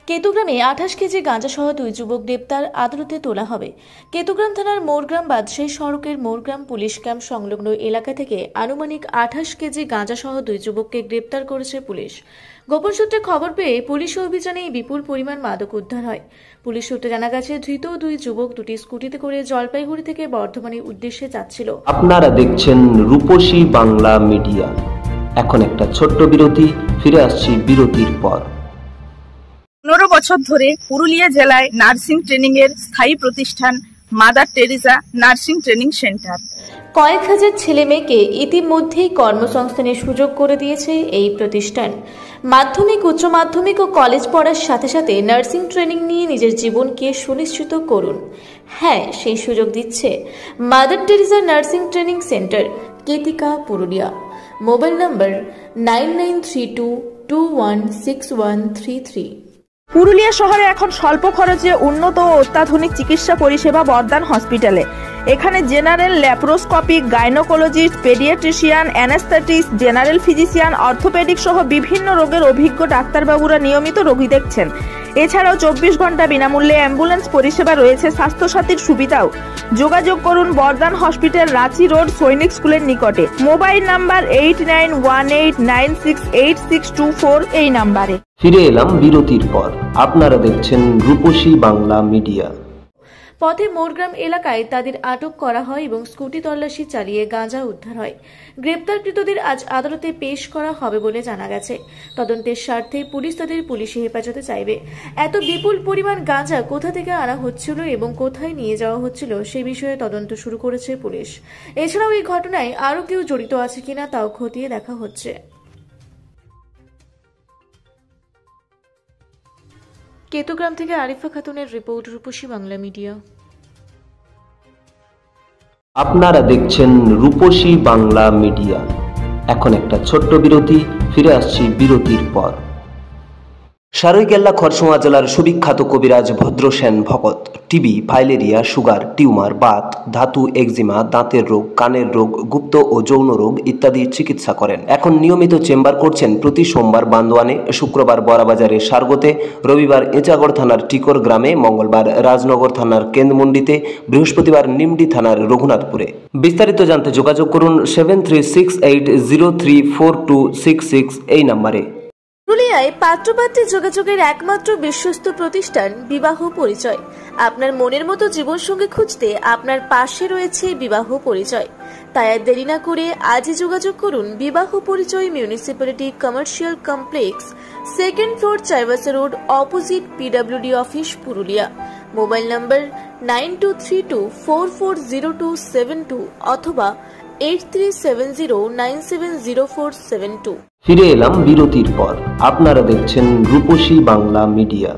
কেতুগ্রামে 28 KG গাঁজা সহ 2 যুবক গ্রেপ্তার, আদালতে তোলা হবে। কেতুগ্রাম থানার মোরগ্রাম বাদশাহী সড়কের মোরগ্রাম পুলিশ ক্যাম্প সংলগ্ন এলাকা থেকে আনুমানিক 28 কেজি গাঁজা সহ 2 যুবককে গ্রেপ্তার করেছে পুলিশ। গোপন সূত্রে খবর পেয়ে পুলিশ অভিযানে বিপুল পরিমাণ মাদক উদ্ধার হয়। পুলিশ সূত্রে জানা গেছে, ধৃত 2 যুবক দুটি স্কুটিতে করে জলপাইগুড়ি থেকে বর্ধমানের উদ্দেশ্যে যাচ্ছিল। আপনারা দেখছেন রূপসী বাংলা মিডিয়া। এখন একটা ছোট্ট বিরতি, ফিরে আসছি বিরতির পর। 15 বছর ধরে পুরুলিয়া জেলায় নার্সিং ট্রেনিং এর স্থায়ী প্রতিষ্ঠান mother Teresa nursing training centre কয়েক হাজার ছেলে মেয়েকে ইতিমধ্যেই কর্মসংস্থানের সুযোগ করে দিয়েছে এই প্রতিষ্ঠান। মাধ্যমিক, উচ্চ মাধ্যমিক ও কলেজ পড়ার সাথে সাথে নার্সিং ট্রেনিং নিয়ে নিজের জীবনকে সুনিশ্চিত করুন। হ্যাঁ, সেই সুযোগ দিচ্ছে Mother Teresa nursing training centre, Ketika, Purulia. Mobile number 9932216133। Purulia শহরে এখন স্বল্প খরচে উন্নত ও অত্যাধুনিক চিকিৎসা পরিষেবা বর্দান হসপিটালে। এখানে general, laparoscopic, gynaecologist, paediatrician, anaesthetist, general physician, orthopaedic সহ বিভিন্ন রোগের অভিজ্ঞ ডাক্তারবাবুরা নিয়মিত রোগী দেখছেন। এছাড়াও 24 ঘন্টা বিনামূল্যে অ্যাম্বুলেন্স পরিষেবা রয়েছে, স্বাস্থ্যসাথীর সুবিধাও। যোগাযোগ করুন বর্দান হসপিটাল, রাঁচি রোড, সৈনিক স্কুলের নিকটে। মোবাইল নাম্বার 8918968624 এই নাম্বারে। ফিরে এলাম বিরতির পর। আপনারা দেখছেন রূপসী বাংলা মিডিয়া। পথে মোরগ্রাম এলাকায় তাদের আটক করা হয় এবং স্কুটি তল্লাশি চালিয়ে গাঁজা উদ্ধার হয়। গ্রেপ্তারকৃতদের আজ আদালতে পেশ করা হবে বলে জানা গেছে। তদন্তের স্বার্থে পুলিশ তাদের পুলিশি হেফাজতে চাইবে। এত বিপুল পরিমাণ গাঁজা কোথা থেকে আনা হচ্ছিল এবং কোথায় নিয়ে যাওয়া হচ্ছিল সে বিষয়ে তদন্ত শুরু করেছে পুলিশ। এছাড়াও এই ঘটনায় আরও কেউ জড়িত আছে কিনা তাও খতিয়ে দেখা হচ্ছে। কেতুগ্রাম থেকে আরিফা খাতুনের রিপোর্ট, রূপসী বাংলা মিডিয়া। আপনারা দেখছেন রূপসী বাংলা মিডিয়া। এখন একটা ছোট্ট বিরতি, ফিরে আসছি বিরতির পর। সারৈকেল্লা খরসোয়া জেলার সুবিখ্যাত কবিরাজ ভদ্রসেন ভকত TB, filaria, sugar, tumour, Baat, ধাতু, এক্সিমা, দাঁতের রোগ, কানের রোগ, গুপ্ত ও যৌন রোগ ইত্যাদি চিকিৎসা করেন। এখন নিয়মিত চেম্বার করছেন প্রতি সোমবার বান্দোয়ানে, শুক্রবার বড়াবাজারে সারগোতে, রবিবার এঁচাগড় থানার টিকর গ্রামে, মঙ্গলবার রাজনগর থানার কেন্দ্রমন্ডিতে, বৃহস্পতিবার নিমডি থানার রঘুনাথপুরে। বিস্তারিত জানতে যোগাযোগ করুন 7368034266 এই নম্বরে। পুরুলিয়ায় পাত্রপাত্রী যোগাযোগের একমাত্র বিশ্বস্ত প্রতিষ্ঠান বিবাহ পরিচয়। আপনার মনের মতো জীবনসঙ্গী খুঁজতে আপনার পাশে রয়েছে বিবাহ পরিচয়। তাই আর দেরি না করে আজই যোগাযোগ করুন বিবাহ পরিচয়, municipality commercial complex, 2nd floor, Chaibasa road, opposite PWD office, Purulia. Mobile নম্বর 9232440272 অথবা 8370970472। ফিরে এলাম বিরতির পর। আপনারা দেখছেন রূপসী বাংলা মিডিয়া।